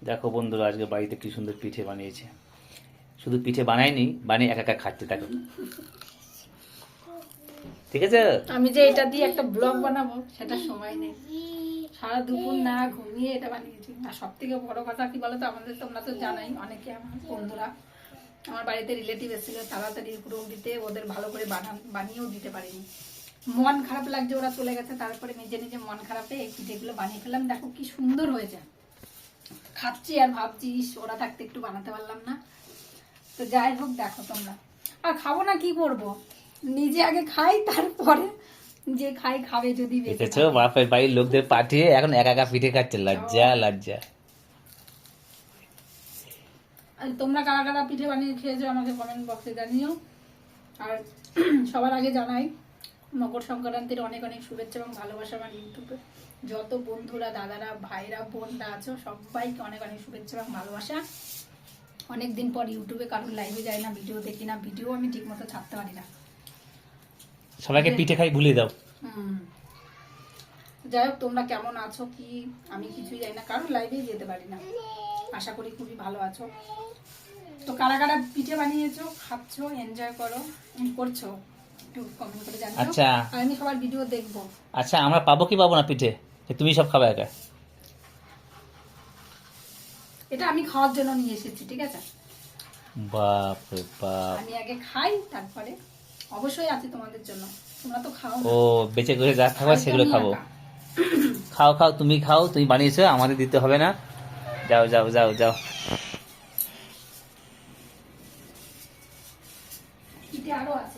দেখো বন্ধুরা, আজকে বাড়িতে কি সুন্দর পিঠে বানিয়েছে। শুধু পিঠে বানায়নি, বানিয়ে একা একা খাচ্ছে। দেখো, ঠিক আছে। আমি যে এটা দিয়ে একটা ব্লগ বানাবো সেটা সময় নেই, সারা দুপুর না ঘুমিয়ে এটা বানিয়েছি। আর সব থেকে বড় কথা কি বলতো, আমাদের তোমরা তো জানাই, অনেকে আমার বন্ধুরা আমার বাড়িতে রিলেটিভ এসেছিল, তাড়াতাড়ি পুরো দিতে ওদের ভালো করে বানিয়েও দিতে পারিনি। মন খারাপ লাগছে, ওরা চলে গেছে, তারপরে নিজে নিজে মন খারাপে এই পিঠেগুলো বানিয়ে ফেললাম। দেখো কি সুন্দর হয়েছে, খাচ্ছি আর ভাবছি ওরা থাকতে একটু বানাতে পারলাম না। তো যাই হোক, দেখো তোমরা। আর খাবো না কি করব, নিজে আগে খাই, তারপরে যে খাই খাবে যদি দেখেছো, বাপের বাড়ির লোকদের পাঠিয়ে এখন একা একা পিঠে খাচ্ছে। লজ্জা লজ্জা। তোমরা কারা কারা পিঠে বানিয়ে খেয়েছো আমাকে কমেন্ট বক্সে জানিও। আর সবার আগে জানাই মকর সংক্রান্তির অনেক অনেক শুভেচ্ছা এবং ভালোবাসা। আমার ইউটিউবে যত বন্ধুরা, দাদারা, ভাইরা, বোনরা আছো, সবাইকে অনেক অনেক শুভেচ্ছা এবং ভালোবাসা। অনেকদিন পর ইউটিউবে কারোর লাইভে যাই না, ভিডিও দেখি না, ভিডিও আমি ঠিক মতো ছাড়তে পারি না। সবাইকে পিঠে খাই ভুলে দাও। যাই হোক, তোমরা কেমন আছো কি আমি কিছুই জানি না, কারোর লাইভেই যেতে পারি না। আশা করি খুবই ভালো আছো। তো কারা কারা পিঠে বানিয়েছো, খাচ্ছো, এনজয় করছো, একটু কমেন্ট করে জানাও। আচ্ছা, আর আমি সবার ভিডিও দেখবো। আচ্ছা, আমরা পাবো কি পাবো না পিঠে? তুমি সব খাবে একা? এটা আমি খাওয়ার জন্য নিয়ে এসেছি, ঠিক আছে? বাপ রে বাপ। আমি আগে খাই, তারপরে অবশ্যই আছে তোমাদের জন্য। তোমরা তো খাও। ও, বেঁচে করে যা খাবে সেগুলো খাবো। খাও খাও, তুমি খাও, তুমি বানিয়েছো, আমাদের দিতে হবে না। যাও যাও যাও যাও। আরো আছে,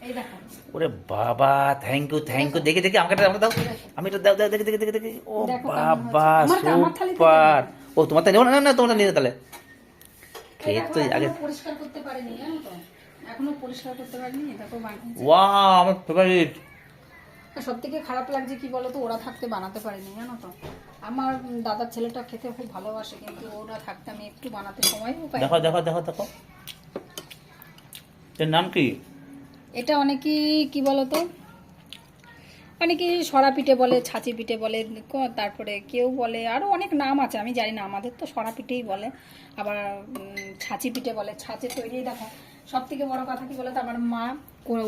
এই দেখো। ওরে বাবা, থ্যাংক ইউ থ্যাংক ইউ। দেখে দেখে আমাকে দাও, আমি এটা দাও দাও, দেখে দেখে দেখে দেখে। ও বাবা, সুপার। ও, তোমারটা নেও না, না তোমারটা নিয়ে তাহলে। খেয়ে তো আগে পরিষ্কার করতে পারিনি, জানো তো, এখনো পরিষ্কার করতে পারিনি। দেখো বানিয়েছি। ওয়াও, আমার ফেভারিট। সব থেকে খারাপ লাগছে কি বলতো, ওরা থাকতে বানাতে পারিনি, জানো তো। আমার দাদার ছেলেটা খেতে খুব ভালোবাসে, কিন্তু ওরা থাকতে আমি একটু বানাতে সময় পাই। দেখো দেখো দেখো দেখো, এর নাম কি? এটা অনেকেই কি বলতো, অনেকেই সরা পিঠে বলে, ছাঁচি পিঠে বলে, তারপরে কেউ বলে আরো অনেক নাম আছে, আমি জানি না। আমাদের তো সরা পিঠেই বলে, আবার ছাঁচি পিঠে বলে। ছাঁচে তৈরি। দেখো, সব থেকে বড় কথা কি বলতো, আমার মা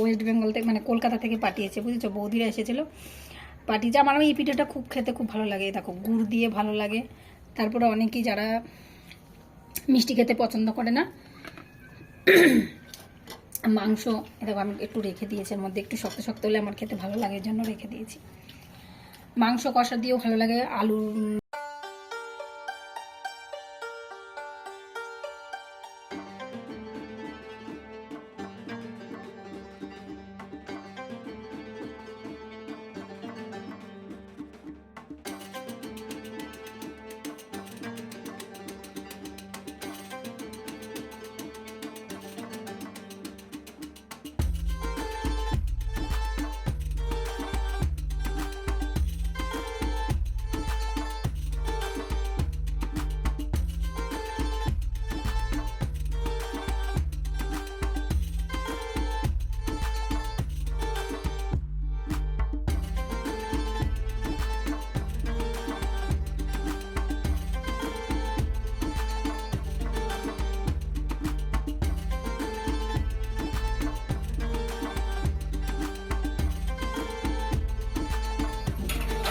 ওয়েস্ট বেঙ্গল থেকে, মানে কলকাতা থেকে পাঠিয়েছে, বুঝেছো? বৌদিরা এসেছিল, পাঠিয়েছে। আমার এই পিঠেটা খুব খেতে খুব ভালো লাগে। দেখো, গুড় দিয়ে ভালো লাগে। তারপরে অনেকেই যারা মিষ্টি খেতে পছন্দ করে না, মাংস, দেখো আমি একটু রেখে দিয়েছি, এর মধ্যে একটু শক্ত শক্ত হলে আমার খেতে ভালো লাগে, এর জন্য রেখে দিয়েছি। মাংস কষা দিয়েও ভালো লাগে, আলু।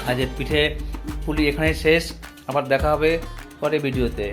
আজকের পিঠে পুলি এখানে শেষ। আবার দেখা হবে পরে ভিডিওতে।